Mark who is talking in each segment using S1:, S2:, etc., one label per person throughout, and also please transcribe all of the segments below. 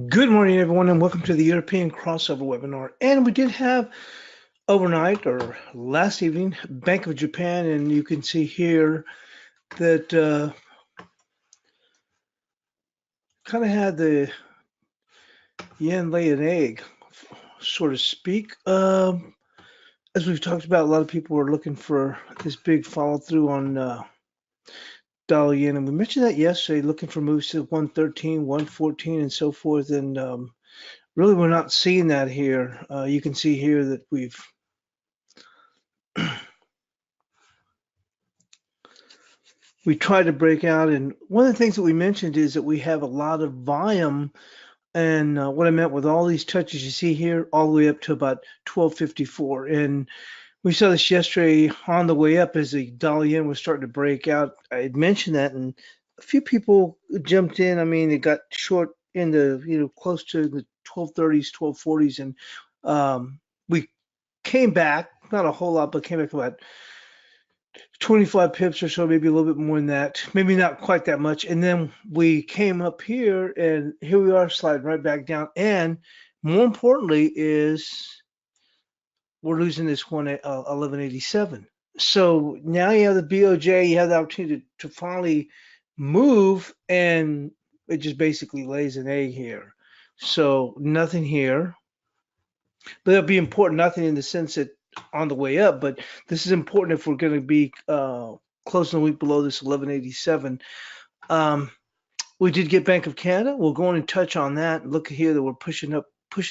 S1: Good morning, everyone, and welcome to the European crossover webinar. And we did have overnight or last evening, Bank of Japan, and you can see here that kind of had the yen lay an egg, so to speak. As we've talked about, a lot of people were looking for this big follow through on dollar yen, and we mentioned that yesterday, looking for moves to 113, 114, and so forth. And really, we're not seeing that here. You can see here that we tried to break out, and one of the things that we mentioned is that we have a lot of volume. And what I meant with all these touches you see here, all the way up to about 1254. And we saw this yesterday on the way up as the dollar yen was starting to break out. I had mentioned that, and a few people jumped in. I mean, it got short in the close to the 1230s, 1240s, and we came back, not a whole lot, but came back about 25 pips or so, maybe a little bit more than that, maybe not quite that much. And then we came up here, and here we are sliding right back down. And more importantly is we're losing this 1187. So now you have the BOJ, you have the opportunity to finally move, and it just basically lays an egg here. So nothing here. But that'll be important, nothing in the sense that on the way up, but this is important if we're going to be closing the week below this 1187. We did get Bank of Canada. We'll go in and touch on that. Look here that we're pushing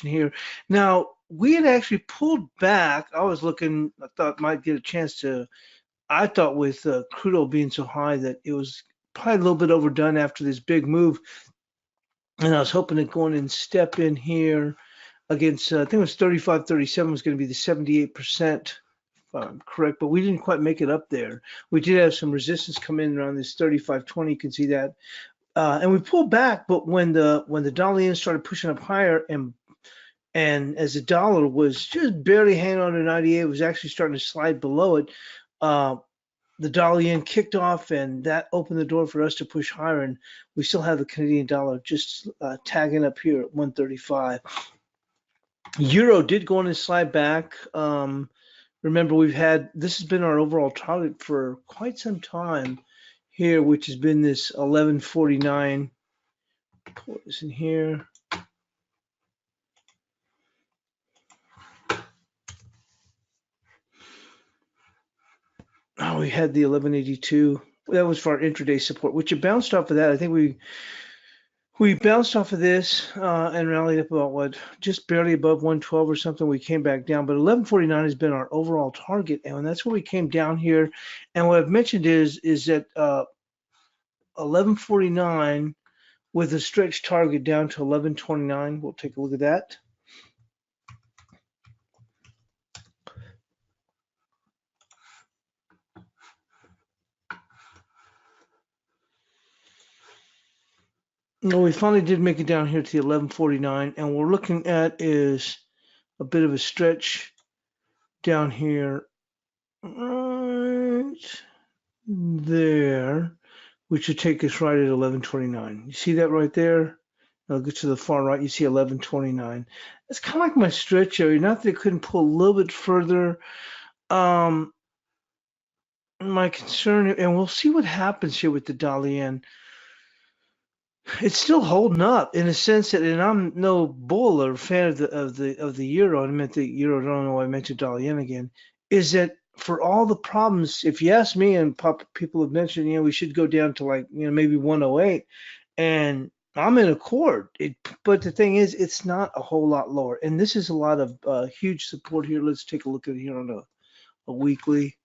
S1: here. Now, we had actually pulled back. I was looking, I thought might get a chance to, I thought with crude oil being so high that it was probably a little bit overdone after this big move. And I was hoping to go in and step in here against, I think it was 35.37 was going to be the 78%, if I'm correct, but we didn't quite make it up there. We did have some resistance come in around this 35.20, you can see that. And we pulled back, but when the dollar yen started pushing up higher, and as the dollar was just barely hanging on to 98, it was actually starting to slide below it. The dollar yen kicked off, and that opened the door for us to push higher. And we still have the Canadian dollar just tagging up here at 135. Euro did go on and slide back. Remember, this has been our overall target for quite some time here, which has been this 1149. Pull this in here. Oh, we had the 1182. That was for our intraday support, which it bounced off of that. I think we bounced off of this and rallied up about just barely above 112 or something. We came back down, but 1149 has been our overall target, and that's where we came down here. And what I've mentioned is that 1149 with a stretch target down to 1129. We'll take a look at that. No, we finally did make it down here to the 1149, and what we're looking at is a bit of a stretch down here right there, which should take us right at 1129. You see that right there? I'll get to the far right, you see 1129. It's kind of like my stretch area, not that it couldn't pull a little bit further. My concern, and we'll see what happens here with the dollar yen. It's still holding up in a sense that, and I'm no bull or fan of the euro. I meant the euro. I don't know why I mentioned dollar yen again. Is that for all the problems? If you ask me, and people have mentioned, we should go down to like maybe 108, and I'm in accord. But the thing is, it's not a whole lot lower, and this is a lot of huge support here. Let's take a look at it here on a weekly.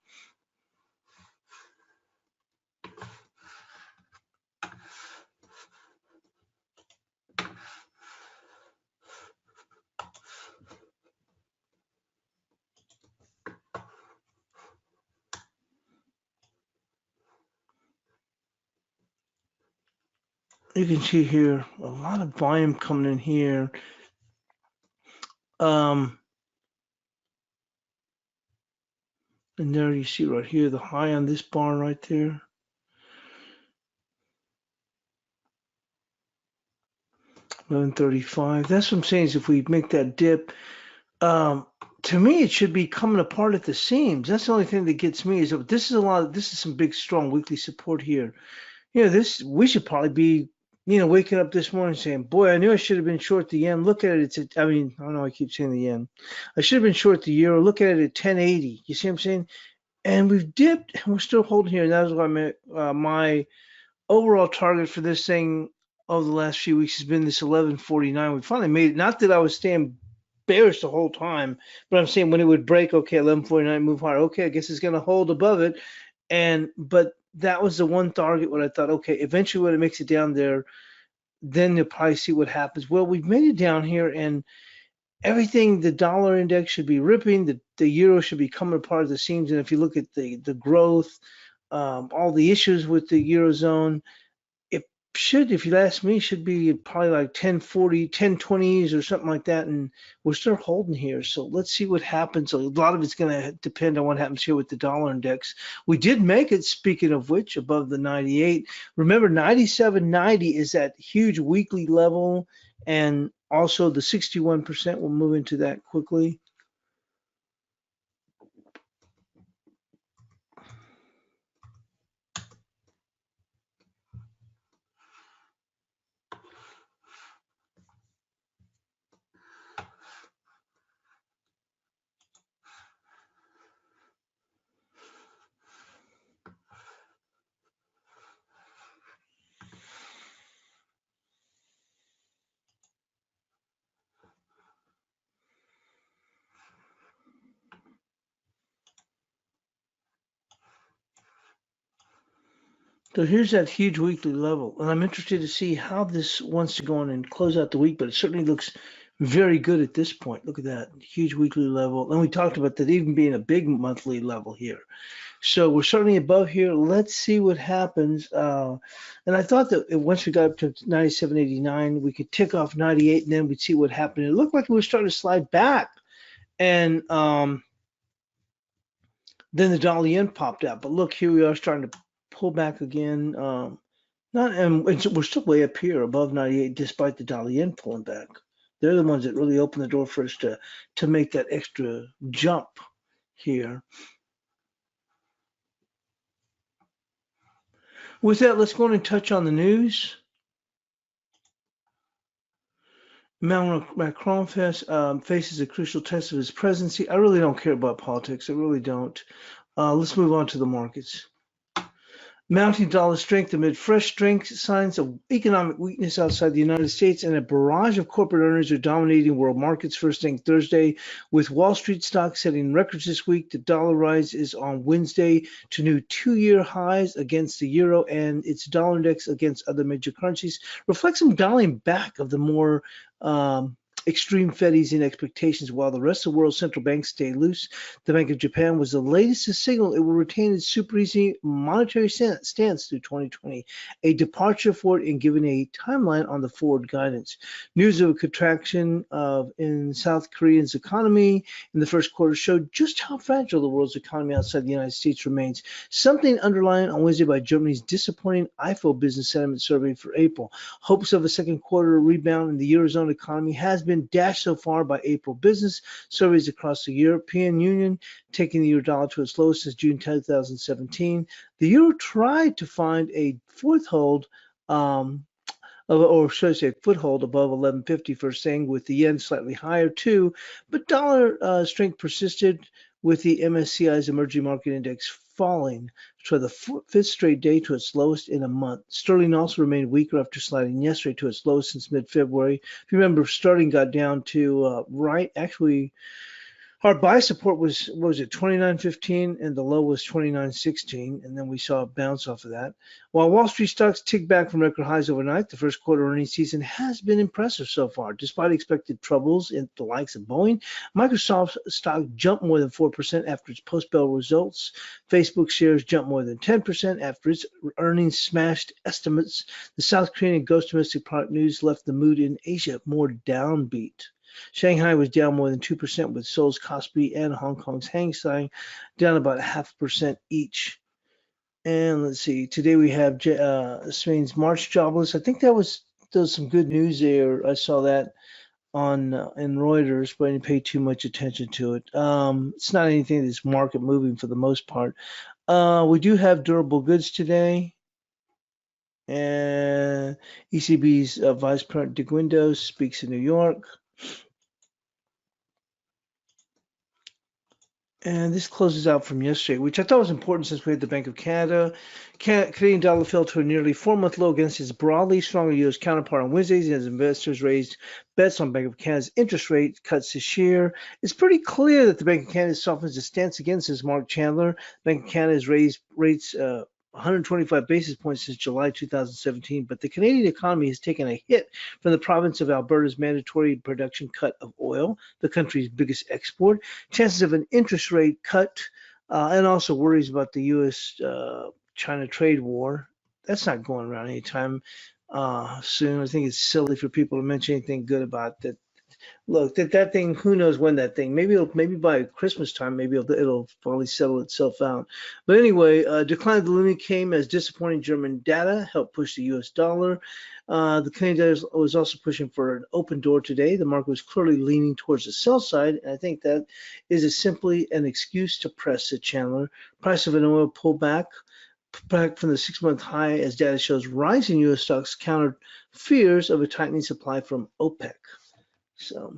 S1: You can see here a lot of volume coming in here. And there you see right here the high on this bar right there. 1135. That's what I'm saying is if we make that dip, to me, it should be coming apart at the seams. That's the only thing that gets me is that this is some big, strong weekly support here. We should probably be, waking up this morning saying, boy, I knew I should have been short the yen. Look at it. I don't know. I keep saying the yen. I should have been short the euro. Look at it at 1080. You see what I'm saying? And we've dipped and we're still holding here. And that was why my overall target for this thing over the last few weeks has been this 1149. We finally made it. Not that I was staying bearish the whole time, but I'm saying when it would break, okay, 1149, move higher. Okay, I guess it's going to hold above it. But that was the one target when I thought, okay, eventually when it makes it down there, then you'll probably see what happens. Well, we've made it down here and everything, the dollar index should be ripping, the euro should be coming apart at the seams. And if you look at the growth, all the issues with the Eurozone, it should, if you ask me, should be probably like 1040, 1020s or something like that. And we're still holding here. So let's see what happens. A lot of it's going to depend on what happens here with the dollar index. We did make it, speaking of which, above the 98. Remember, 97.90 is that huge weekly level. And also the 61%, we'll move into that quickly. So here's that huge weekly level, and I'm interested to see how this wants to go on and close out the week, but it certainly looks very good at this point. Look at that huge weekly level. And we talked about that even being a big monthly level here. So we're certainly above here. Let's see what happens. And I thought that once we got up to 97.89, we could tick off 98 and then we'd see what happened. It looked like we were starting to slide back. And then the dollar yen popped out. But look, here we are starting to pull back again. We're still way up here above 98 despite the dollar yen pulling back. They're the ones that really open the door for us to make that extra jump here. With that, let's go on and touch on the news. Emmanuel Macron faces a crucial test of his presidency. I really don't care about politics. I really don't. Let's move on to the markets. Mounting dollar strength amid fresh signs of economic weakness outside the United States, and a barrage of corporate earnings are dominating world markets first thing Thursday, with Wall Street stocks setting records this week. The dollar rise is on Wednesday to new two-year highs against the euro, and its dollar index against other major currencies reflects some dialing back of the more extreme Fed easing expectations while the rest of the world's central banks stay loose. The Bank of Japan was the latest to signal it will retain its super easy monetary stance through 2020, a departure for it in giving a timeline on the forward guidance. News of a contraction in South Korea's economy in the first quarter showed just how fragile the world's economy outside the United States remains, something underlined on Wednesday by Germany's disappointing IFO business sentiment survey for April. Hopes of a second quarter rebound in the Eurozone economy has been dashed so far by April business surveys across the European Union, taking the euro dollar to its lowest since June 2017. The euro tried to find a foothold above 1150 first thing, with the yen slightly higher too, but dollar strength persisted, with the MSCI's emerging market index falling for the fifth straight day to its lowest in a month. Sterling also remained weaker after sliding yesterday to its lowest since mid-February. If you remember, sterling got down to our buy support was 29.15 and the low was 29.16, and then we saw a bounce off of that. While Wall Street stocks ticked back from record highs overnight, the first quarter earnings season has been impressive so far. Despite expected troubles in the likes of Boeing, Microsoft stock jumped more than 4% after its post-bell results. Facebook shares jumped more than 10% after its earnings smashed estimates. The South Korean and ghost domestic product news left the mood in Asia more downbeat. Shanghai was down more than 2%, with Seoul's Kospi and Hong Kong's Hang Seng down about 0.5% each. And let's see, today we have Spain's March jobless. I think that was there's some good news there. I saw that on in Reuters, but I didn't pay too much attention to it. It's not anything that's market moving for the most part. We do have durable goods today, and ECB's Vice President de Guindos speaks in New York. And this closes out from yesterday, which I thought was important since we had the Bank of Canada. Canadian dollar fell to a nearly 4-month low against its broadly stronger U.S. counterpart on Wednesdays as investors raised bets on Bank of Canada's interest rate cuts this year. It's pretty clear that the Bank of Canada softens its stance against this. Mark Chandler, Bank of Canada has raised rates 125 basis points since July 2017, but the Canadian economy has taken a hit from the province of Alberta's mandatory production cut of oil, the country's biggest export, chances of an interest rate cut, and also worries about the U.S. China trade war. That's not going around anytime soon. I think it's silly for people to mention anything good about that. Look, that thing, who knows when that thing, maybe by Christmas time, maybe it'll finally settle itself out. But anyway, decline of the loonie came as disappointing German data helped push the US dollar. The Canadian dollar was also pushing for an open door today. The market was clearly leaning towards the sell side, and I think that is simply an excuse to press the Chandler. Price of an oil pullback back from the 6-month high as data shows rising US stocks countered fears of a tightening supply from OPEC. So,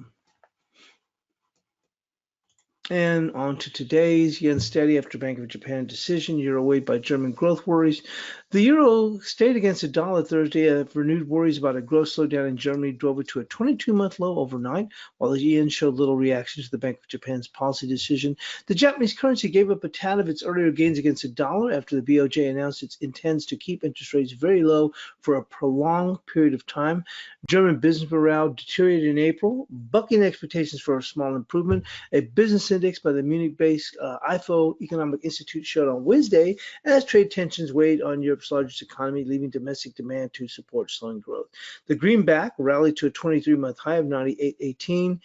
S1: and on to today's yen steady after Bank of Japan decision. Euro weighed by German growth worries. The euro stayed against the dollar Thursday as renewed worries about a growth slowdown in Germany drove it to a 22-month low overnight, while the yen showed little reaction to the Bank of Japan's policy decision. The Japanese currency gave up a tad of its earlier gains against the dollar after the BOJ announced it intends to keep interest rates very low for a prolonged period of time. German business morale deteriorated in April, bucking expectations for a small improvement. A business index by the Munich-based IFO Economic Institute showed on Wednesday as trade tensions weighed on Europe's largest economy, leaving domestic demand to support slowing growth. The greenback rallied to a 23-month high of 98.18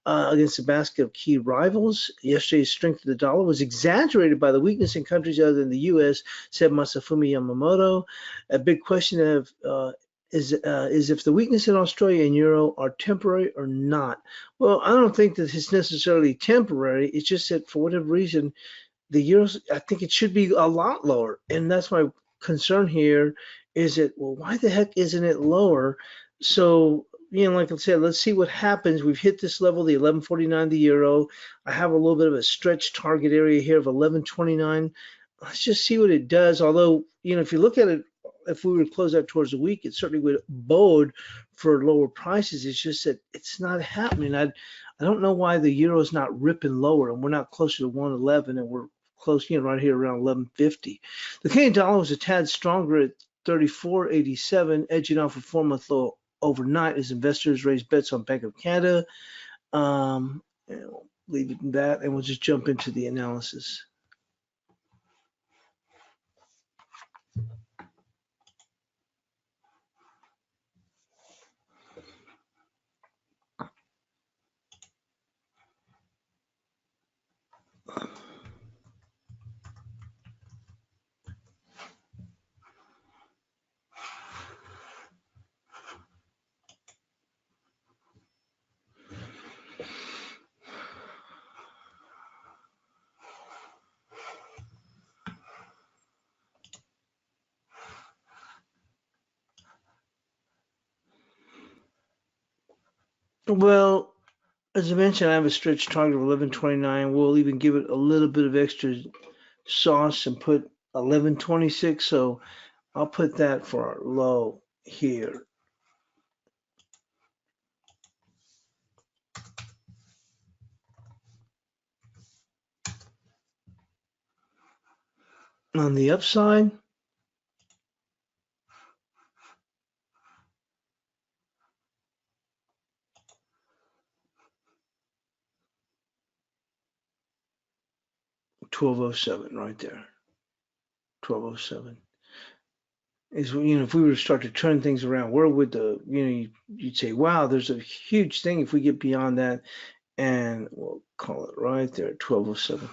S1: against a basket of key rivals. Yesterday's strength of the dollar was exaggerated by the weakness in countries other than the U.S., said Masafumi Yamamoto. A big question is if the weakness in Australia and Euro are temporary or not. Well, I don't think that it's necessarily temporary. It's just that for whatever reason, the Euros, I think it should be a lot lower. And that's my concern here is that, well, why the heck isn't it lower? So, like I said, let's see what happens. We've hit this level, the 11.49 the euro. I have a little bit of a stretch target area here of 11.29. Let's just see what it does. Although, if you look at it, if we were to close out towards the week, it certainly would bode for lower prices. It's just that it's not happening. I don't know why the euro is not ripping lower, and we're not closer to 111, and we're close, right here around 11.50. The Canadian dollar was a tad stronger at 34.87, edging off a 4-month low overnight as investors raised bets on Bank of Canada. We'll leave it at that, and we'll just jump into the analysis. Well, as I mentioned, I have a stretch target of 11.29. We'll even give it a little bit of extra sauce and put 11.26. So I'll put that for our low here. On the upside, $12.07 right there. 12.07 is, if we were to start to turn things around, where would you'd say, wow, there's a huge thing if we get beyond that, and we'll call it right there, 12.07.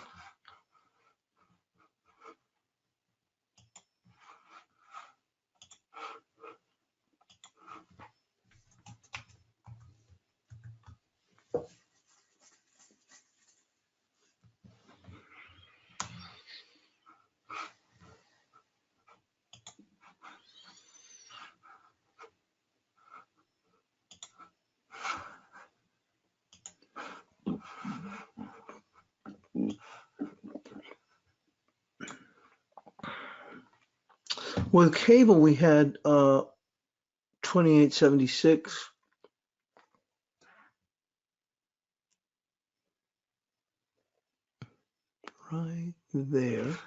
S1: With cable, we had 28.76. Right there.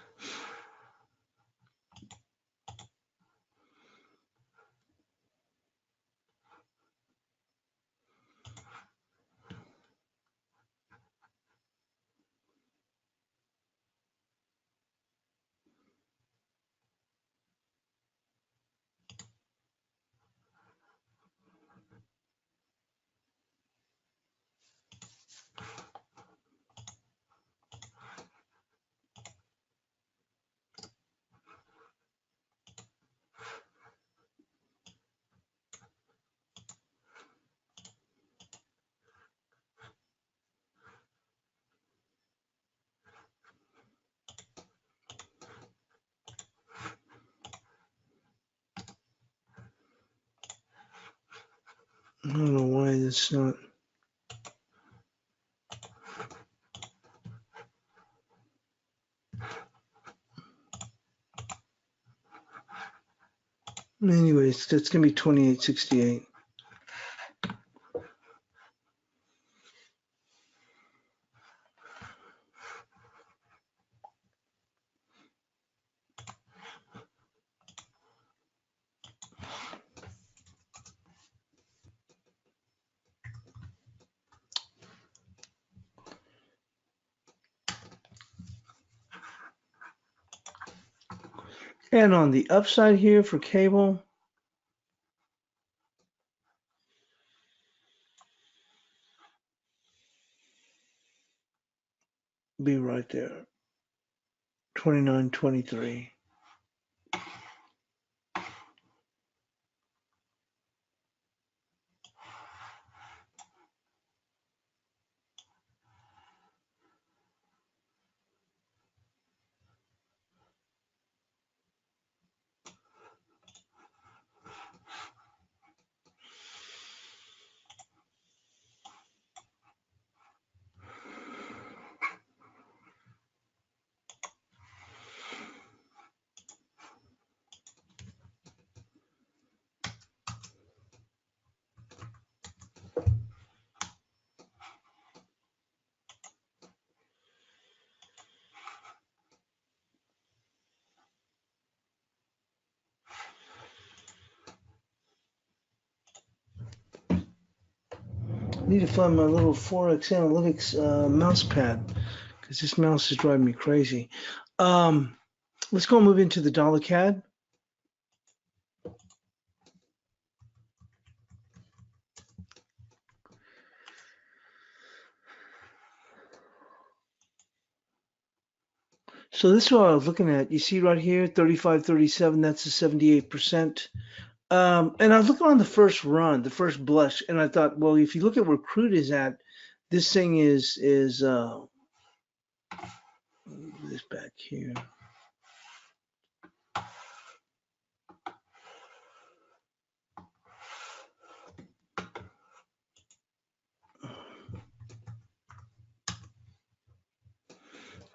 S1: I don't know why that's not. Anyways, that's going to be 28.68. And on the upside here for cable, be right there, 29.23. I need to find my little ForexAnalytix mouse pad because this mouse is driving me crazy. Let's go move into the dollar CAD. So this is what I was looking at. You see right here, 35.37, that's the 78%. And I was looking on the first run, the first blush, and I thought, well, if you look at where crude is at, this thing is this back here.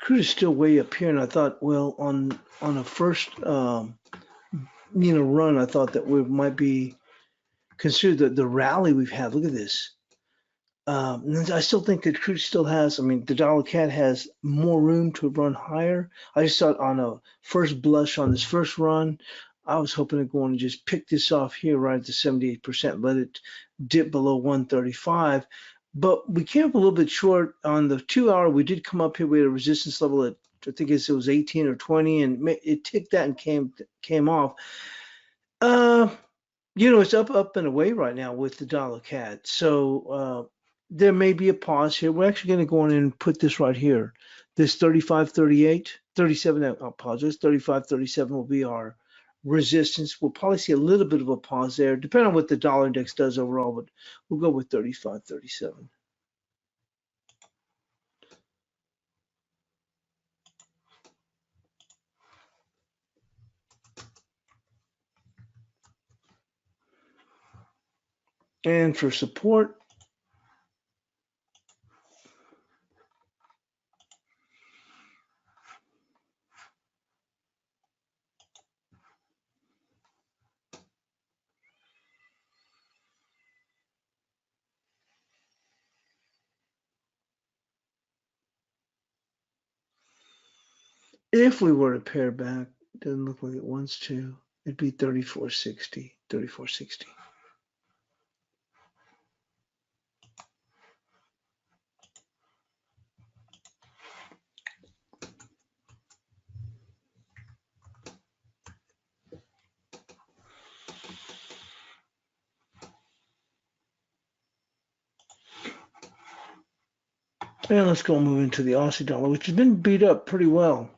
S1: Crude is still way up here, and I thought, well, on a first run, I thought that we might be considered the rally we've had. Look at this. And I still think that crude still has. I mean, the dollar CAD has more room to run higher. I just thought on a first blush on this first run, I was hoping to go and just pick this off here right at the 78%, let it dip below 135. But we came up a little bit short on the 2 hour. We did come up here. We had a resistance level at, I think it was 18 or 20, and it ticked that and came off. It's up and away right now with the dollar CAD. So there may be a pause here. We're actually going to go in and put this right here. This 35.38, 37, I apologize, 35.37 will be our resistance. We'll probably see a little bit of a pause there, depending on what the dollar index does overall, but we'll go with 35.37. And for support, If we were to pair back, doesn't look like it wants to. It'd be 34.60, 34.60. And let's go move into the Aussie dollar, which has been beat up pretty well.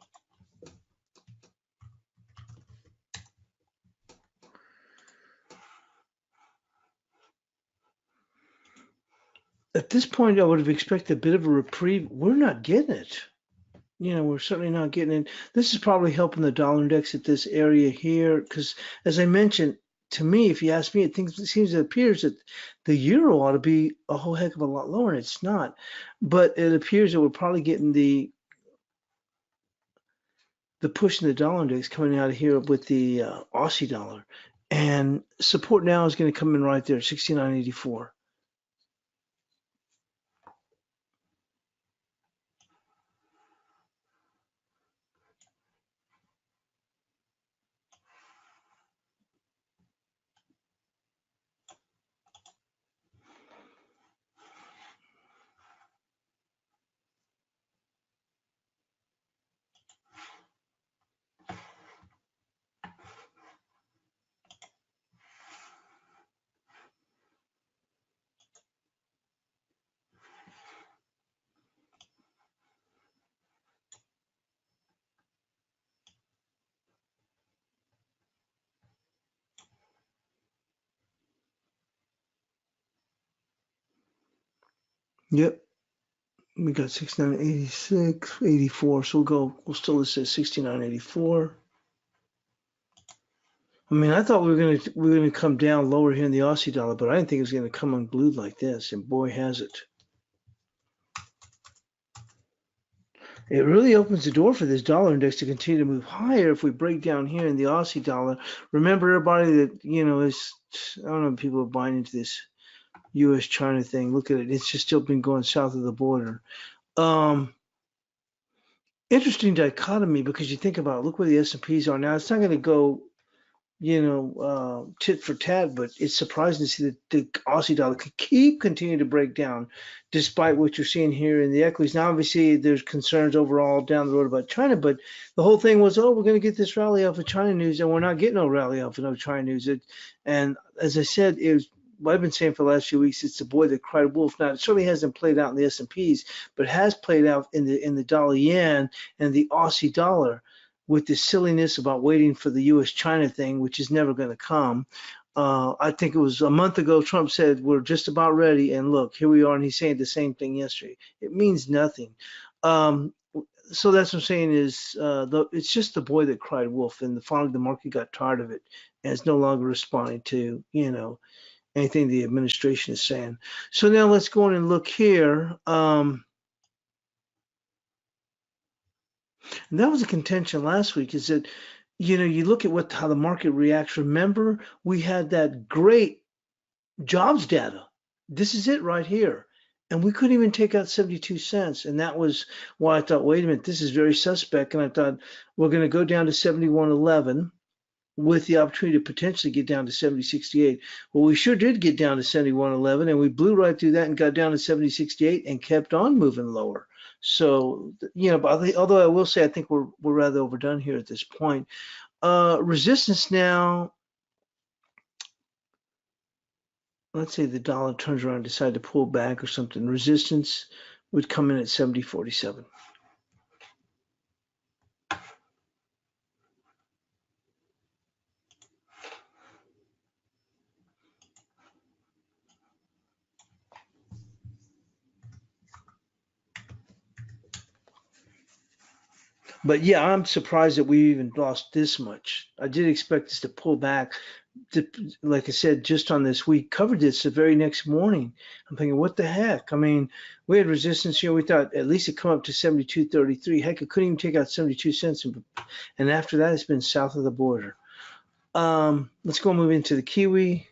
S1: At this point, I would have expected a bit of a reprieve. We're not getting it. We're certainly not getting it. This is probably helping the dollar index at this area here, because as I mentioned, to me, if you ask me, it appears that the euro ought to be a whole heck of a lot lower, and it's not. But it appears that we're probably getting the push in the dollar index coming out of here with the Aussie dollar, and support now is going to come in right there, 69.84. Yep, we got 69.86, 84. So we'll still list it at 69.84. I mean, I thought we were gonna come down lower here in the Aussie dollar, but I didn't think it was gonna come unglued like this, and boy has it. It really opens the door for this dollar index to continue to move higher if we break down here in the Aussie dollar. Remember, everybody, that is, I don't know if people are buying into this U.S. China thing. Look at it; it's just still been going south of the border. Interesting dichotomy, because you think about, look where the S&Ps are now. It's not going to go tit for tat, but it's surprising to see that the Aussie dollar could continue to break down despite what you're seeing here in the equities. Now, obviously, there's concerns overall down the road about China, but the whole thing was, we're going to get this rally off of China news, and we're not getting no rally off of no China news. And as I said, it was what I've been saying for the last few weeks. It's the boy that cried wolf. Now, it certainly hasn't played out in the S&Ps, but has played out in the dollar yen and the Aussie dollar, with this silliness about waiting for the U.S. China thing, which is never going to come. I think it was a month ago, Trump said, we're just about ready. And look, here we are. And he's saying the same thing yesterday. It means nothing. So that's what I'm saying is it's just the boy that cried wolf. And finally, the market got tired of it and is no longer responding to, anything the administration is saying. So now let's go on and look here. And that was a contention last week, is that, you look at how the market reacts. Remember, we had that great jobs data. This is it right here. And we couldn't even take out 72 cents. And that was why I thought, wait a minute, this is very suspect. And I thought, we're going to go down to 71.11 with the opportunity to potentially get down to 70.68. Well, we sure did get down to 71.11, and we blew right through that and got down to 70.68 and kept on moving lower. So, but although I will say, I think we're rather overdone here at this point. Resistance now, let's say the dollar turns around and decide to pull back or something. Resistance would come in at 70.47. But yeah, I'm surprised that we even lost this much. I did expect us to pull back. Like I said, just on this, we covered this the very next morning. I'm thinking, what the heck? I mean, we had resistance here. We thought at least it come up to 72.33. Heck, it couldn't even take out 72 cents. And after that, it's been south of the border. Let's go move into the Kiwi.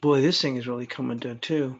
S1: Boy, this thing is really coming down too.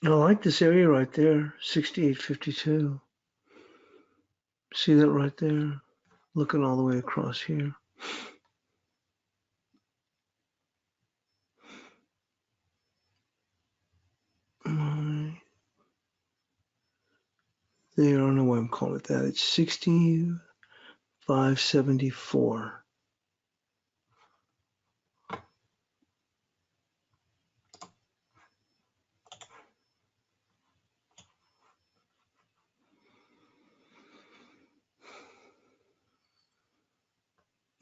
S1: I like this area right there, 68.52. See that right there? Looking all the way across here. There, I don't know why I'm calling it that. It's 65.74.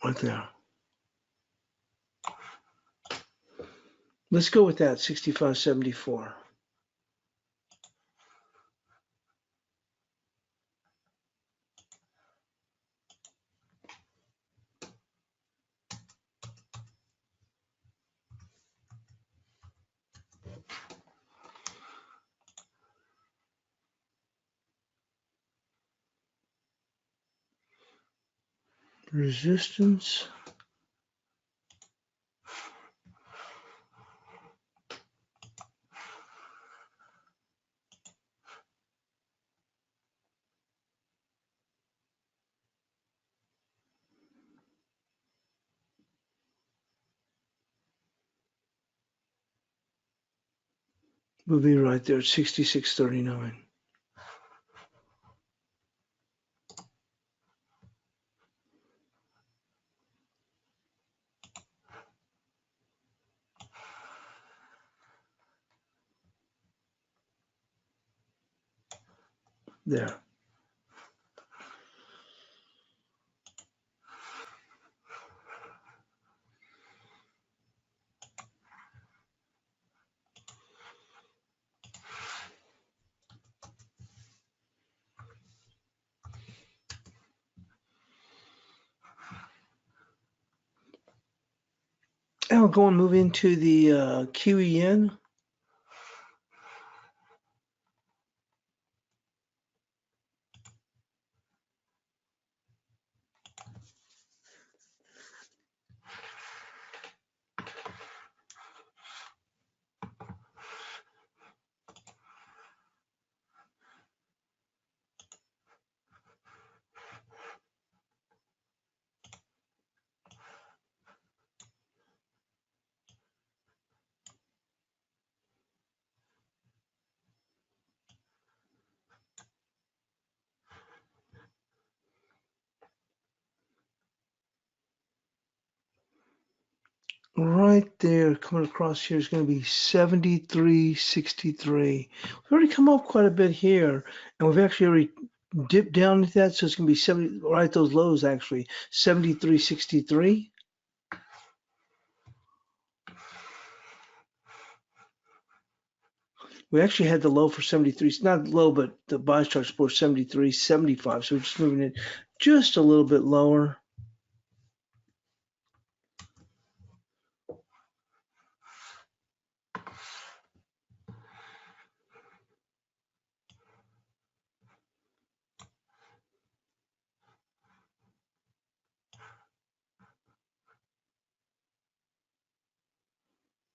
S1: Right there. Let's go with that, 65.74. Resistance. Will be right there at 66.39. There. And I'll go and move into the Kiwi yen. Right there, coming across here is going to be 73.63. We've already come up quite a bit here, and we've actually already dipped down into that, so it's going to be 70, right, those lows actually, 73.63. We actually had the low for 73, not low, but the buy chart for 73.75, so we're just moving it just a little bit lower.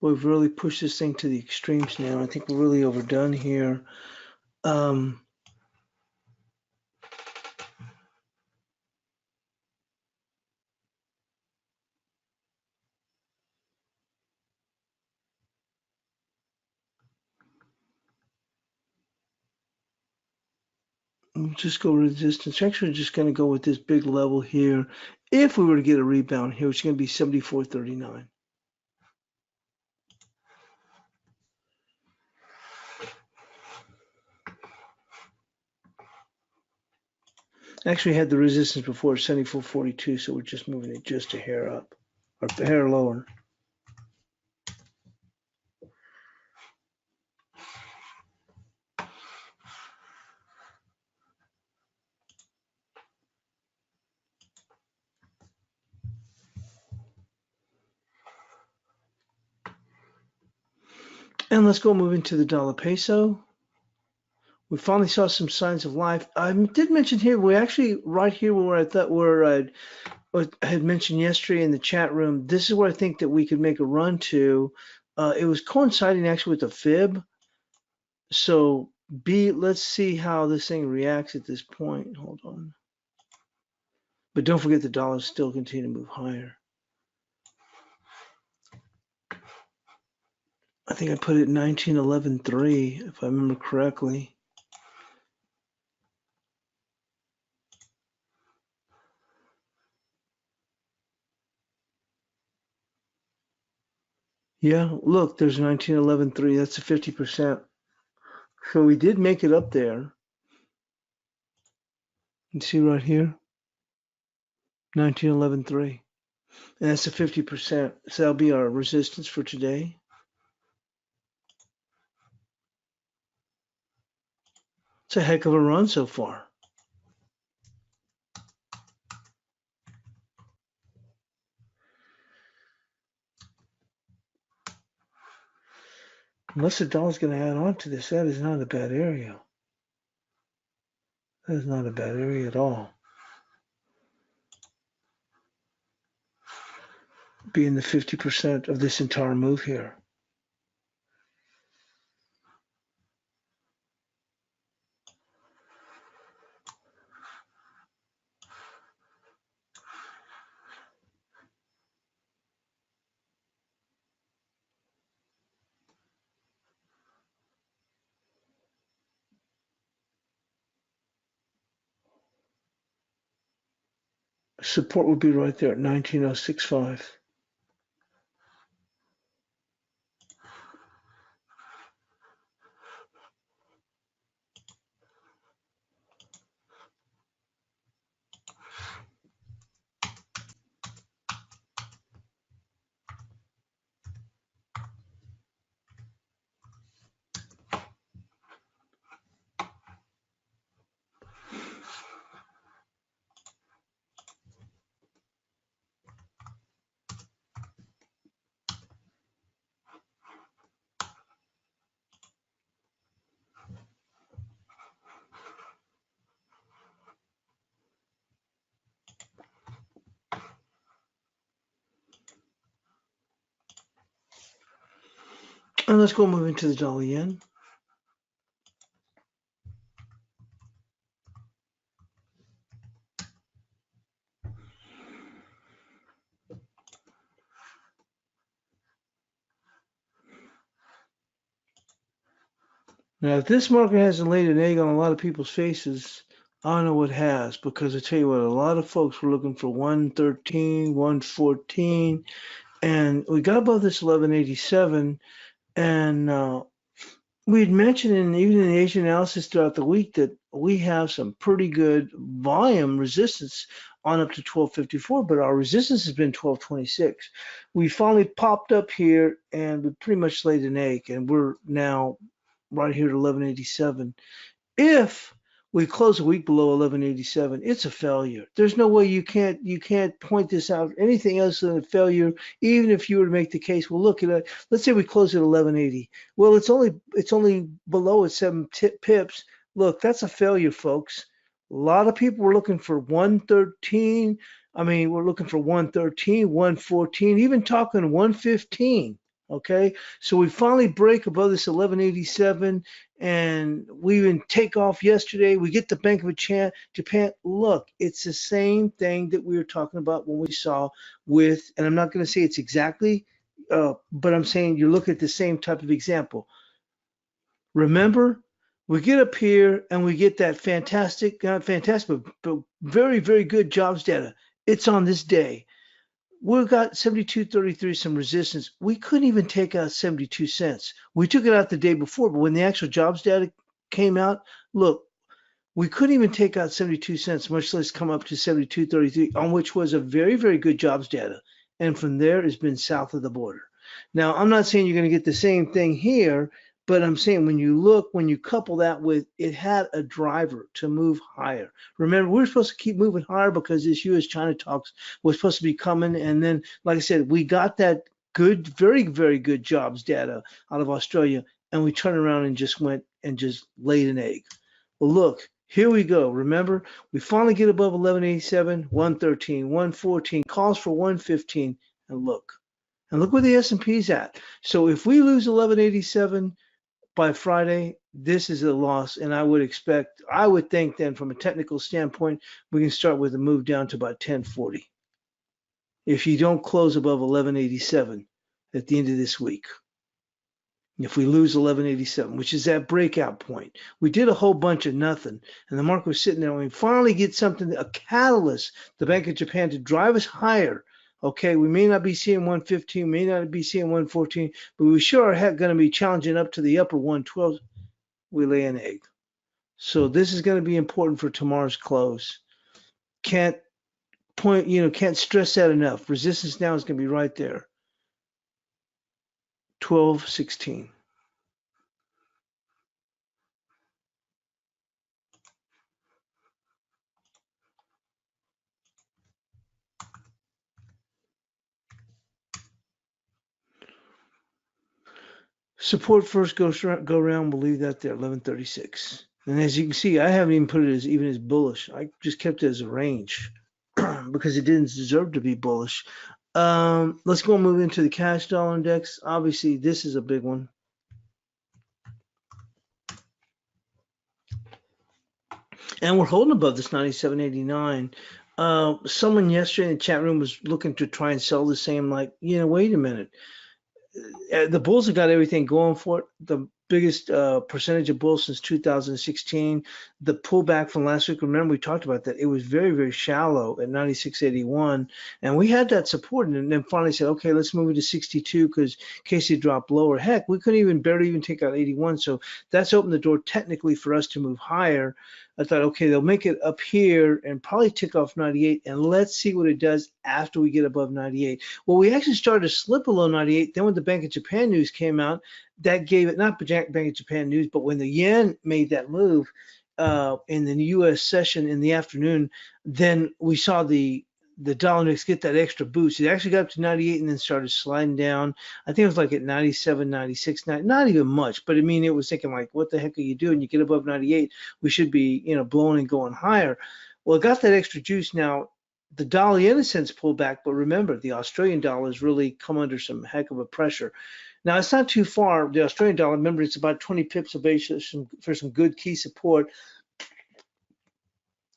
S1: We've really pushed this thing to the extremes now. I think we're really overdone here. Just go resistance. Actually, just going to go with this big level here. If we were to get a rebound here, it's going to be 74.39. Actually had the resistance before 74.42, so we're just moving it just a hair up, or a hair lower. And let's go move into the dollar peso. We finally saw some signs of life. I did mention here, we actually, right here where I thought I had mentioned yesterday in the chat room, this is where I think that we could make a run to. It was coinciding actually with the fib. So let's see how this thing reacts at this point. Hold on. But don't forget the dollar still continue to move higher. I think I put it 1911.3 if I remember correctly. Yeah, look, there's 1911.3. That's a 50%. So we did make it up there. You see right here, 1911.3. And that's a 50%. So that'll be our resistance for today. It's a heck of a run so far. Unless the dollar's going to add on to this, that is not a bad area. That is not a bad area at all. Being the 50% of this entire move here. Support would be right there at 19.065. And let's go move into the dollar yen. Now, if this market hasn't laid an egg on a lot of people's faces, I don't know what has, because I tell you what, a lot of folks were looking for 113, 114, and we got above this 1187, and we had mentioned even in the Asian analysis throughout the week that we have some pretty good volume resistance on up to 1254, but our resistance has been 1226. We finally popped up here and we pretty much laid an egg, and we're now right here at 1187. If we close a week below 1187, it's a failure. There's no way you can't point this out anything else than a failure. Even if you were to make the case, well, look at it. Let's say we close at 1180. Well, it's only below at 7 pips. Look, that's a failure, folks. A lot of people were looking for 113. I mean, we're looking for 113, 114, even talking 115. Okay, so we finally break above this 1187, and we even take off yesterday. We get the Bank of Japan. Look, it's the same thing that we were talking about when we saw with, and I'm not going to say it's exactly, but I'm saying you look at the same type of example. Remember, we get up here and we get that fantastic, not fantastic, but very, very good jobs data. It's on this day. We've got 72.33, some resistance. We couldn't even take out 72 cents. We took it out the day before, but when the actual jobs data came out, look, we couldn't even take out 72 cents, much less come up to 72.33, on which was a very, very good jobs data. And from there, it's been south of the border. Now, I'm not saying you're going to get the same thing here, but I'm saying when you couple that with, it had a driver to move higher. Remember, we're supposed to keep moving higher because this U.S.-China talks was supposed to be coming. And then, like I said, we got that good, very, very good jobs data out of Australia, and we turned around and just went and just laid an egg. Well, look, here we go. Remember, we finally get above 1187, 113, 114, calls for 115, and look where the S&P's at. So if we lose 1187, by Friday, this is a loss, and I would think then from a technical standpoint, we can start with a move down to about 1040. If you don't close above 1187 at the end of this week. If we lose 1187, which is that breakout point, we did a whole bunch of nothing, and the market was sitting there. When we finally get something, a catalyst, the Bank of Japan to drive us higher. Okay, we may not be seeing 115, may not be seeing 114, but we sure are going to be challenging up to the upper 112. We lay an egg. So this is going to be important for tomorrow's close. Can't stress that enough. Resistance now is going to be right there. 1216. Support first go around, we'll leave that there, 1136. And as you can see, I haven't even put it as even as bullish. I just kept it as a range because it didn't deserve to be bullish. Let's go and move into the cash dollar index. Obviously, this is a big one. And we're holding above this 97.89. Someone yesterday in the chat room was looking to try and sell the same, like, wait a minute. The bulls have got everything going for it. The biggest percentage of bulls since 2016. The pullback from last week, remember we talked about that. It was very, very shallow at 96.81, and we had that support, and then finally said, okay, let's move it to 62 because in case it dropped lower. Heck, we couldn't barely even take out 81, so that's opened the door technically for us to move higher. I thought, okay, they'll make it up here and probably tick off 98, and let's see what it does after we get above 98. Well, we actually started to slip below 98. Then when the Bank of Japan news came out, that gave it, not Bank of Japan news, but when the yen made that move in the U.S. session in the afternoon, then we saw the dollar index get that extra boost. It actually got up to 98 and then started sliding down. I think it was like at 97, 96, not even much, but I mean, it was thinking like, what the heck are you doing? You get above 98, we should be, blowing and going higher. Well, it got that extra juice. Now, the dollar in a sense pulled back, but remember, the Australian dollar has really come under some heck of a pressure. Now, it's not too far. The Australian dollar, remember, it's about 20 pips of basis for some good key support.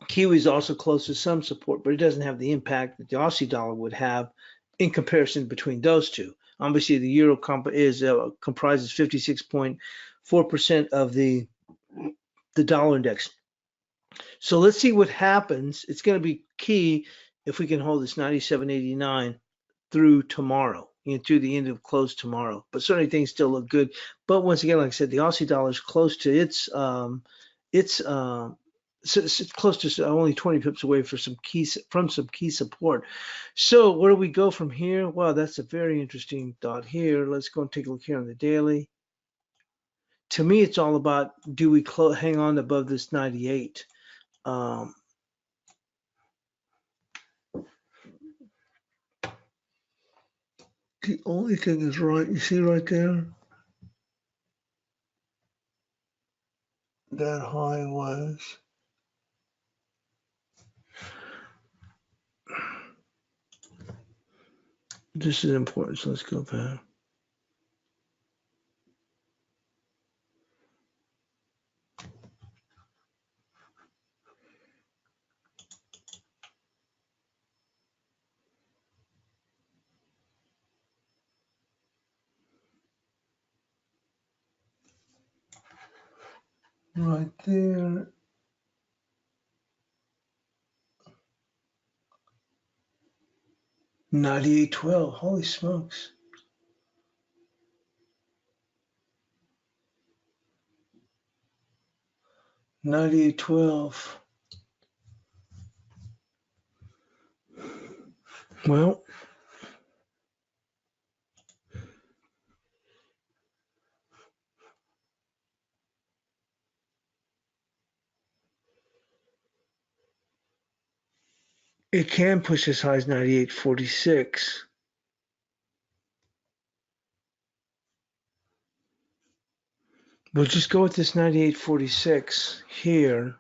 S1: Kiwi is also close to some support, but it doesn't have the impact that the Aussie dollar would have in comparison between those two. Obviously, the euro comprises 56.4% of the dollar index. So let's see what happens. It's going to be key if we can hold this 97.89 through tomorrow, through the end of close tomorrow. But certainly things still look good. But once again, like I said, the Aussie dollar is close to it's close to only 20 pips away from some key support. So where do we go from here? Well, that's a very interesting thought here. Let's go and take a look here on the daily. To me, it's all about, do we hang on above this 98? The only thing is right, you see right there? That high was this is important, so let's go back. Right there. $98.12. Holy smokes. $98.12. Well, it can push as high as 98.46. We'll just go with this 98.46 here.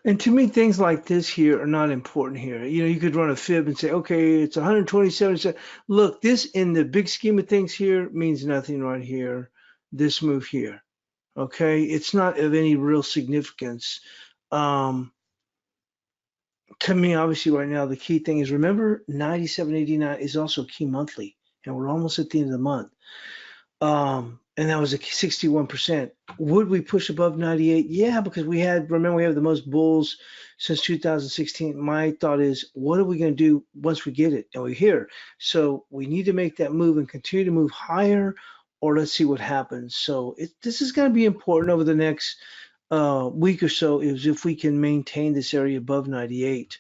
S1: And to me, things like this here are not important here. You know, you could run a fib and say, okay, it's 127. So look, this in the big scheme of things here means nothing right here. This move here, okay, it's not of any real significance. Um, to me, obviously, right now, the key thing is remember 97.89 is also key monthly, and we're almost at the end of the month. And that was a 61%. Would we push above 98? Yeah, because remember, we have the most bulls since 2016. My thought is, what are we going to do once we get it? And we're here. So we need to make that move and continue to move higher, or let's see what happens. So this is going to be important over the next week or so, is if we can maintain this area above 98.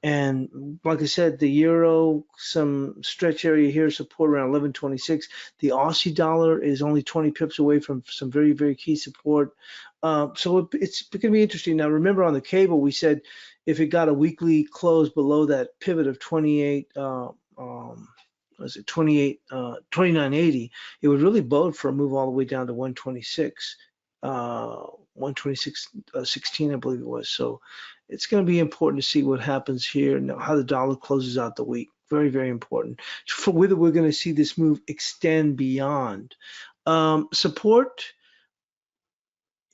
S1: And like I said, the euro, some stretch area here, support around 11.26. The Aussie dollar is only 20 pips away from some very, very key support. So it's going to be interesting. Now, remember on the cable, we said if it got a weekly close below that pivot of 28, was it 28, 29.80, it would really bode for a move all the way down to 126. 126.16, I believe it was. So it's going to be important to see what happens here and how the dollar closes out the week. Very, very important for whether we're going to see this move extend beyond. Support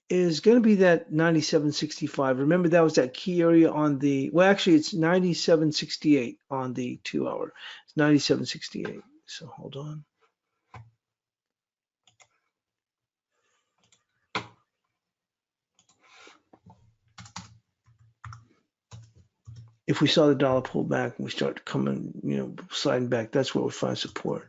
S1: is going to be that 97.65. Remember, that was that key area on the, well, actually, it's 97.68 on the 2 hour. It's 97.68. So hold on. If we saw the dollar pull back and we start coming, you know, sliding back, that's where we find support.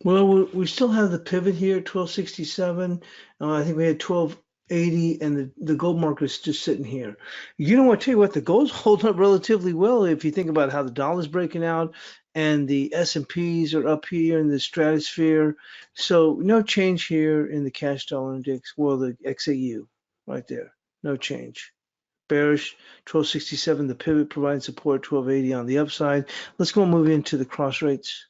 S1: Well, we still have the pivot here, 1267. I think we had 1280, and the gold market is just sitting here. You know what? I tell you what, the gold's holding up relatively well if you think about how the dollar's breaking out, and the S&Ps are up here in the stratosphere. So no change here in the cash dollar index. Well, the XAU right there, no change. Bearish 1267. The pivot provides support 1280 on the upside. Let's go and move into the cross rates.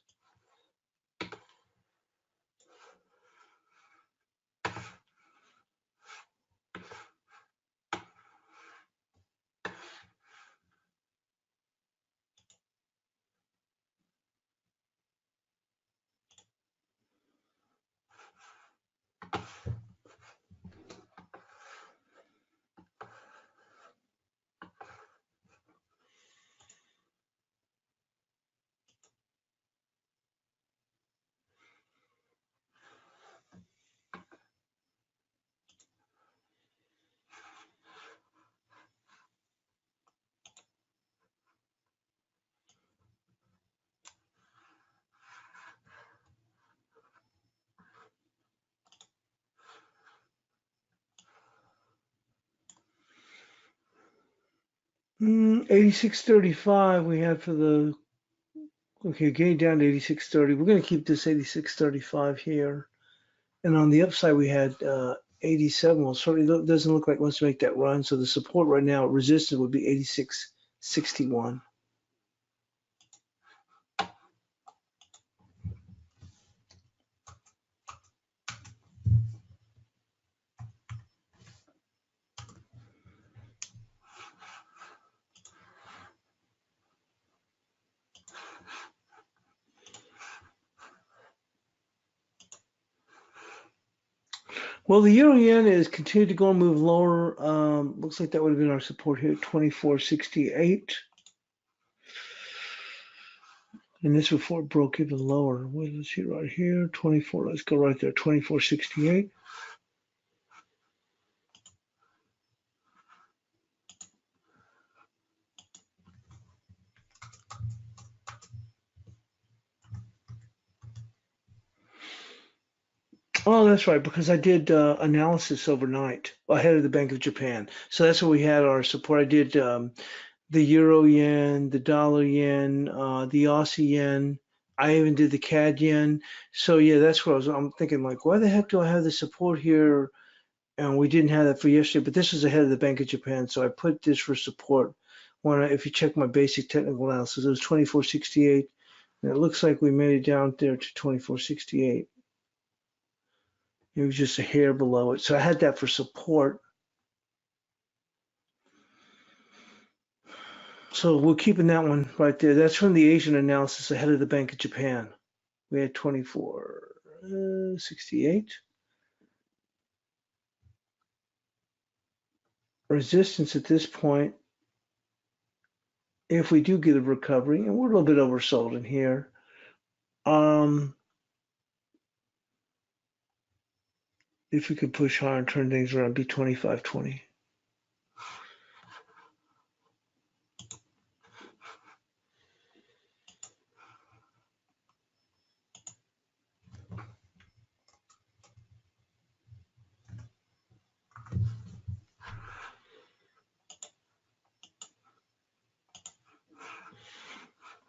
S1: Mm, 86.35 we had for the, okay, getting down to 86.30. We're going to keep this 86.35 here. And on the upside, we had 87. Well, certainly doesn't look like it wants to make that run. So the support right now, resistance would be 86.61. Well, the euro yen is continued to go and move lower. Looks like that would have been our support here at 24.68. And this before it broke even lower. Wait, let's see right here, 24. Let's go right there, 24.68. Oh, that's right, because I did analysis overnight ahead of the Bank of Japan. So that's where we had our support. I did the euro yen, the dollar yen, the Aussie yen. I even did the CAD yen. So yeah, that's where I'm thinking like, why the heck do I have the support here? And we didn't have that for yesterday, but this was ahead of the Bank of Japan. So I put this for support. If you check my basic technical analysis, it was 2468. And it looks like we made it down there to 2468. It was just a hair below it. So I had that for support. So we're keeping that one right there. That's from the Asian analysis ahead of the Bank of Japan. We had 2468. Resistance at this point, if we do get a recovery, and we're a little bit oversold in here. If we could push higher and turn things around, be 2520.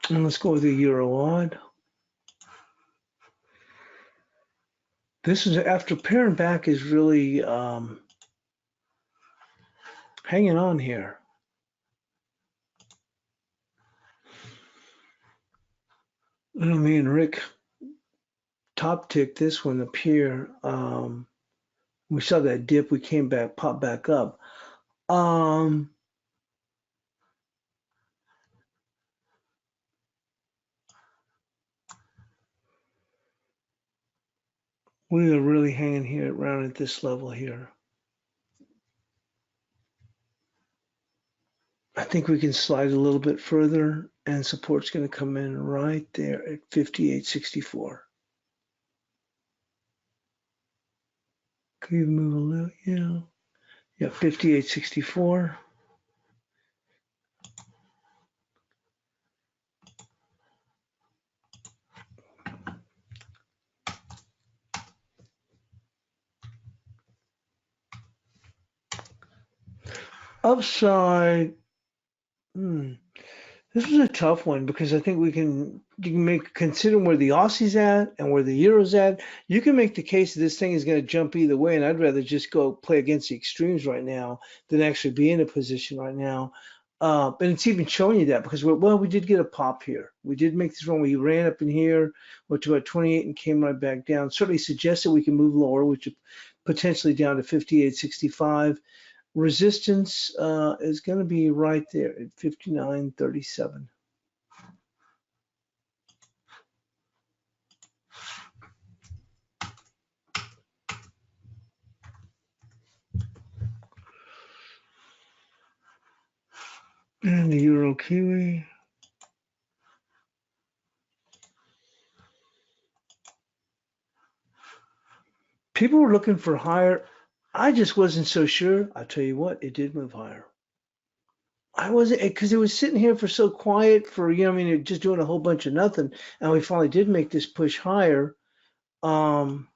S1: And let's go with the euro odd. This is after paring back is really hanging on here. I know me and Rick top tick this one up here. We saw that dip, we came back, popped back up. We are really hanging here around at this level here. I think we can slide a little bit further and support's going to come in right there at 5864. Could even move a little, yeah, 5864. Upside, this was a tough one because I think you can consider where the Aussie's at and where the Euro's at. You can make the case that this thing is going to jump either way, and I'd rather just go play against the extremes right now than actually be in a position right now. And it's even showing you that because we did get a pop here. We did make this run. We ran up in here, went to about 28 and came right back down. Certainly suggests that we can move lower, which is potentially down to 58.65. Resistance is going to be right there at 59.37. And the Euro Kiwi. People were looking for higher. I just wasn't so sure. I'll tell you what, it did move higher. I wasn't because it was sitting here for so quiet for just doing a whole bunch of nothing, and we finally did make this push higher. And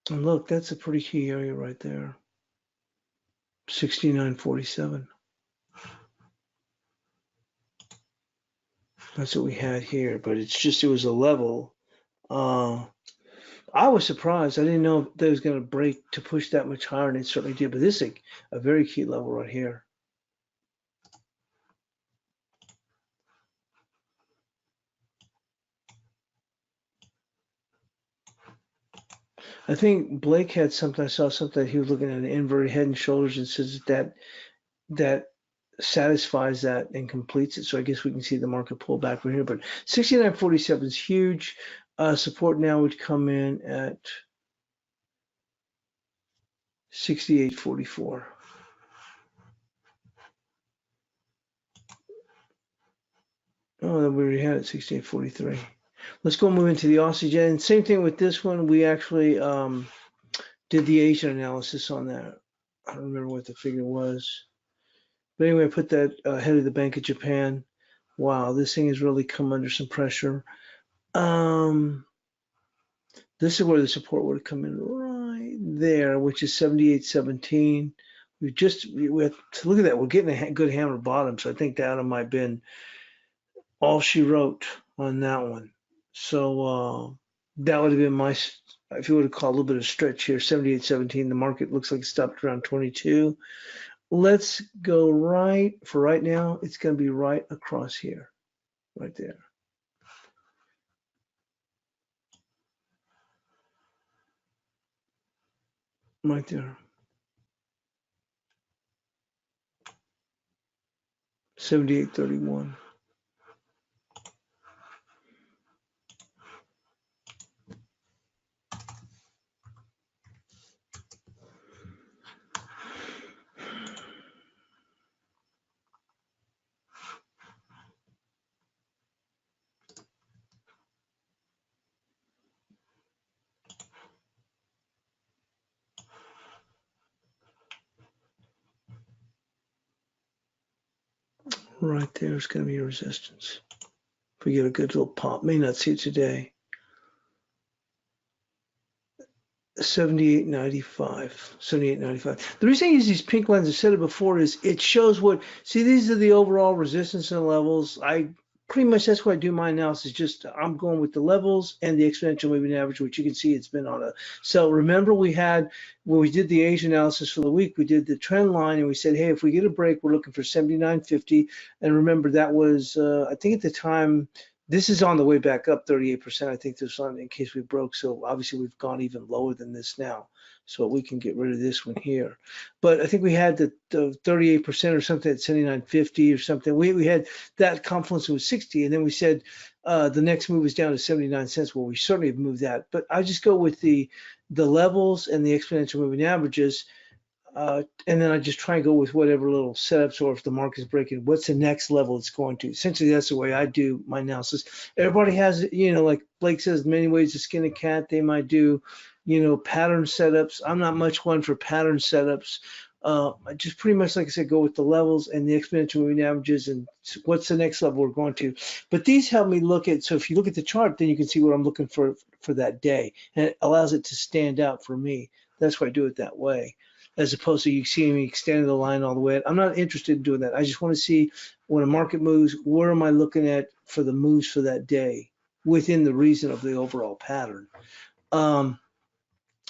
S1: look, that's a pretty key area right there. 69.47. That's what we had here, but it was a level. I was surprised. I didn't know if they was going to break to push that much higher, and it certainly did. But this is a very key level right here. I think Blake had something. I saw something. He was looking at an inverted head and shoulders and says that satisfies that and completes it. So I guess we can see the market pull back from here. But 69.47 is huge. Support now would come in at 68.44. Oh, then we already had it 68.43. Let's go move into the Aussie Yen. Same thing with this one. We actually did the Asian analysis on that. I don't remember what the figure was. But anyway, I put that ahead of the Bank of Japan. Wow, this thing has really come under some pressure. This is where the support would have come in right there, which is 78.17. We have to look at that. We're getting a good hammer bottom, so I think that might have been all she wrote on that one. So that would have been my, if you would have called a little bit of stretch here, 78.17. The market looks like it stopped around 22. Let's go right, for right now, it's going to be right across here, right there. Right there. 78.31. Right there is going to be a resistance. If we get a good little pop, may not see it today. 78.95, 78.95. The reason I use these pink lines, I said it before, is it shows what, see, these are the overall resistance and levels. I pretty much, that's why I do my analysis. Just I'm going with the levels and the exponential moving average, which you can see it's been on a, so remember we had, when we did the Asian analysis for the week, we did the trend line and we said, hey, if we get a break, we're looking for 79.50. And remember that was, I think at the time, this is on the way back up 38%. I think this on in case we broke. So obviously we've gone even lower than this now. So we can get rid of this one here. But I think we had the 38% or something at 79.50 or something. We had that confluence was 60. And then we said the next move is down to 79 cents. Well, we certainly have moved that. But I just go with the levels and the exponential moving averages. And then I just try and go with whatever little setups, or if the market's breaking, what's the next level it's going to. Essentially, that's the way I do my analysis. Everybody has, like Blake says, many ways to skin a cat. They might do, pattern setups. I'm not much one for pattern setups. I just pretty much, like I said, go with the levels and the exponential moving averages and what's the next level we're going to. But these help me look at, so if you look at the chart, then you can see what I'm looking for that day. And it allows it to stand out for me. That's why I do it that way, as opposed to you seeing me extending the line all the way. I'm not interested in doing that. I just want to see when a market moves, where am I looking at for the moves for that day within the reason of the overall pattern.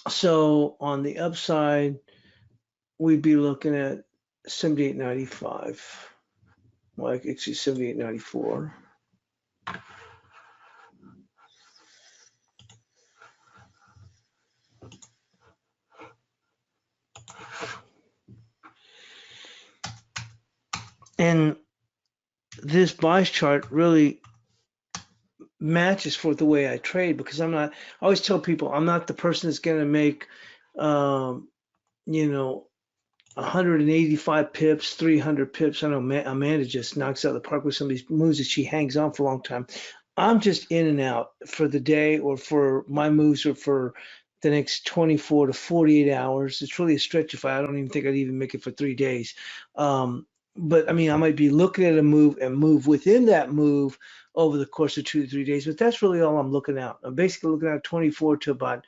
S1: So on the upside, we'd be looking at 78.95, well, actually 78.94. And this buys chart really matches for the way I trade, because I'm not, I always tell people I'm not the person that's going to make, 185 pips, 300 pips. I know Amanda just knocks out of the park with some of these moves that she hangs on for a long time. I'm just in and out for the day, or for my moves, or for the next 24 to 48 hours. It's really a stretch if I don't even think I'd even make it for 3 days. But I mean, I might be looking at a move and move within that move over the course of 2 to 3 days, but that's really all I'm looking at. I'm basically looking at 24 to about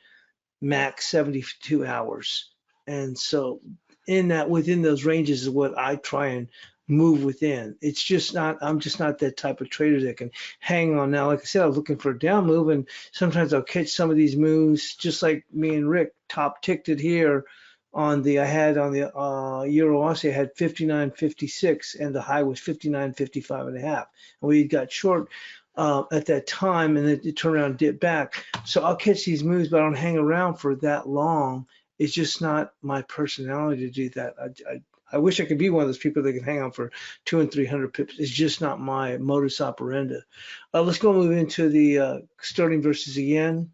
S1: max 72 hours. And so in that, within those ranges is what I try and move within. It's just not, I'm just not that type of trader that can hang on. Now, like I said, I was looking for a down move, and sometimes I'll catch some of these moves, just like me and Rick top ticked it here on the, I had on the Euro Aussie, I had 59.56 and the high was 59.55 and a half. And we got short at that time, and then it turned around and dipped back. So I'll catch these moves, but I don't hang around for that long. It's just not my personality to do that. I wish I could be one of those people that can hang on for 200 and 300 pips. It's just not my modus operandi. Let's go move into the sterling versus the yen.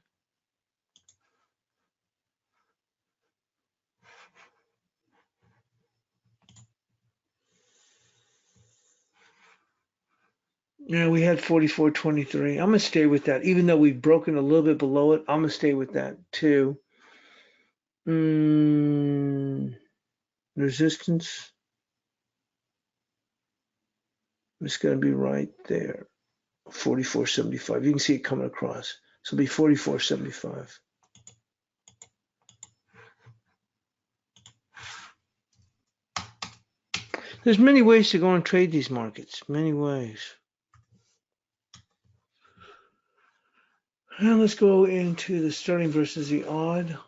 S1: Yeah, we had 44.23. I'm gonna stay with that, even though we've broken a little bit below it. I'm gonna stay with that too. Resistance. It's going to be right there, 44.75. You can see it coming across. So it'll be 44.75. There's many ways to go and trade these markets, many ways. Now let's go into the sterling versus the odd.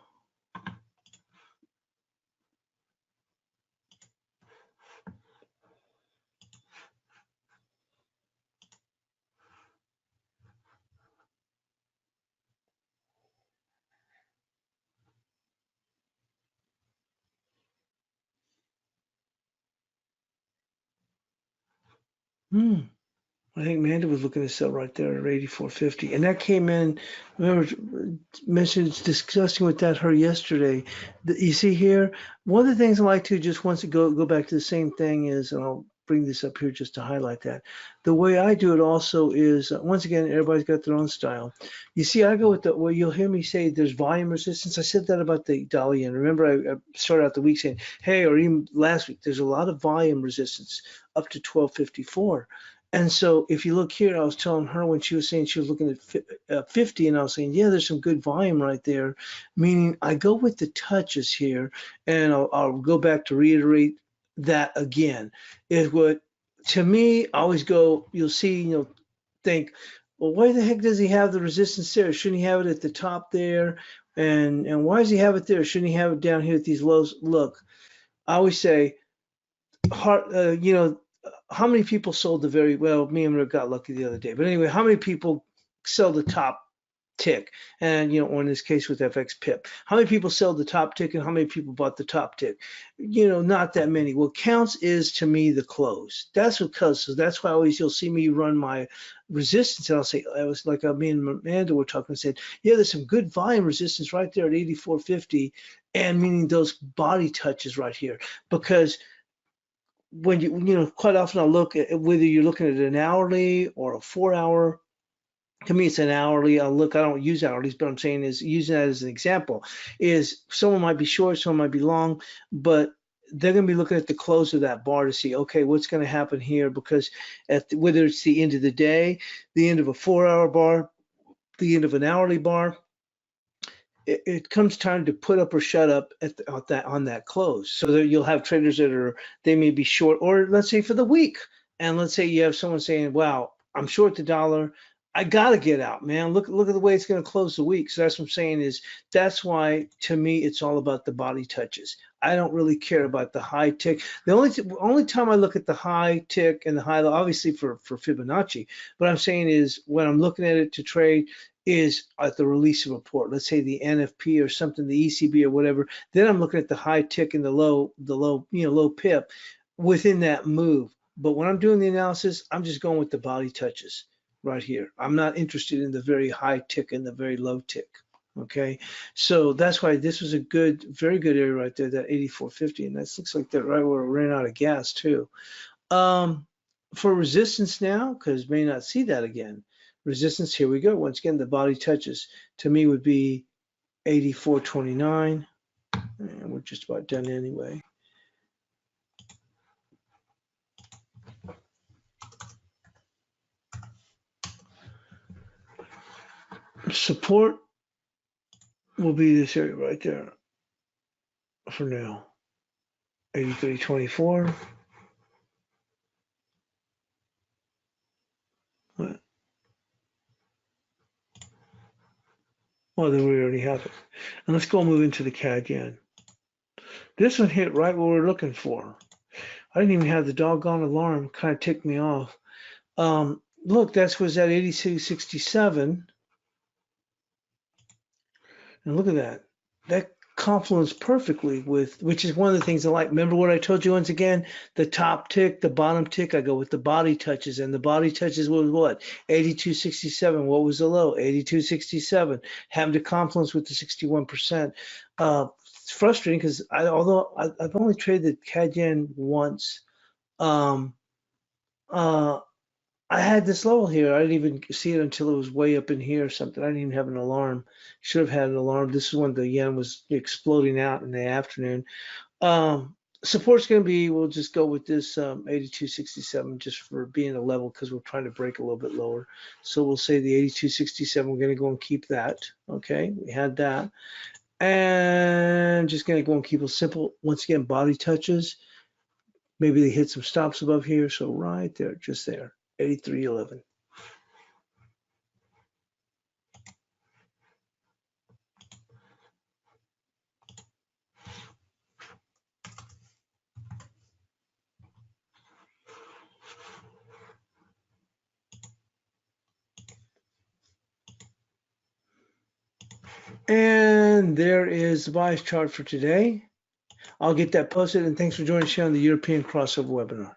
S1: I think Amanda was looking to sell right there at 84.50, and that came in. Remember, mentioned discussing with her yesterday. You see here, one of the things I like to just once to go back to the same thing is, and I'll bring this up here just to highlight that. The way I do it also is, once again, everybody's got their own style. You see, I go with the, well, you'll hear me say there's volume resistance. I said that about the dollar yen. Remember, I started out the week saying, hey, or even last week, there's a lot of volume resistance up to 12.54. And so if you look here, I was telling her when she was saying she was looking at 50, and I was saying, yeah, there's some good volume right there, meaning I go with the touches here, and I'll go back to reiterate that again. Is what, to me, I always go, you'll see, think, well, why the heck does he have the resistance there? Shouldn't he have it at the top there? And why does he have it there? Shouldn't he have it down here at these lows? Look, I always say, how many people sold the very, well, me and Rick got lucky the other day, but anyway, how many people sell the top tick? And, or in this case with FX pip, how many people sell the top tick and how many people bought the top tick? Not that many. What counts is, to me, the close. That's what counts. So that's why always you'll see me run my resistance, and I'll say, I was like, me and Amanda were talking and said, yeah, there's some good volume resistance right there at 84.50, and meaning those body touches right here, because when quite often I'll look at whether you're looking at an hourly or a 4-hour. To me, it's an hourly. I don't use hourlies, but I'm saying is using that as an example is someone might be short, someone might be long, but they're going to be looking at the close of that bar to see, okay, what's going to happen here? Because whether it's the end of the day, the end of a 4-hour bar, the end of an hourly bar, it comes time to put up or shut up on that close. So that you'll have traders they may be short, or let's say for the week, and let's say you have someone saying, wow, I'm short the dollar, I gotta get out, man. Look at the way it's going to close the week. So that's what I'm saying is, that's why to me it's all about the body touches. I don't really care about the high tick. The only time I look at the high tick and the high low, obviously for Fibonacci, what I'm saying is when I'm looking at it to trade is at the release of a report. Let's say the NFP or something, the ECB or whatever. Then I'm looking at the high tick and the low, low pip within that move. But when I'm doing the analysis, I'm just going with the body touches right here. I'm not interested in the very high tick and the very low tick. Okay, so that's why this was a very good area right there, that 84.50, and that looks like that right where it ran out of gas too. For resistance now, because may not see that again. Resistance, here we go. Once again, the body touches to me would be 84.29, and we're just about done anyway. Support will be this area right there for now, 83.24. Well, then we already have it. And let's go move into the CAD yen. This one hit right what we're looking for. I didn't even have the doggone alarm, kind of ticked me off. Look, that was at 82.67. And look at that. That confluenced perfectly with, which is one of the things I like. Remember what I told you once again? The top tick, the bottom tick, I go with the body touches. And the body touches was what? 82.67. What was the low? 82.67. Having to confluence with the 61%. It's frustrating because although I've only traded the CAD yen once, I had this level here. I didn't even see it until it was way up in here or something. I didn't even have an alarm. Should have had an alarm. This is when the yen was exploding out in the afternoon. Support's going to be, we'll just go with this 82.67 just for being a level because we're trying to break a little bit lower. So we'll say the 82.67, we're going to go and keep that. Okay, we had that. And just going to go and keep it simple. Once again, body touches. Maybe they hit some stops above here. So right there, just there, 83.11. And there is the bias chart for today. I'll get that posted, and thanks for joining us here on the European Crossover webinar.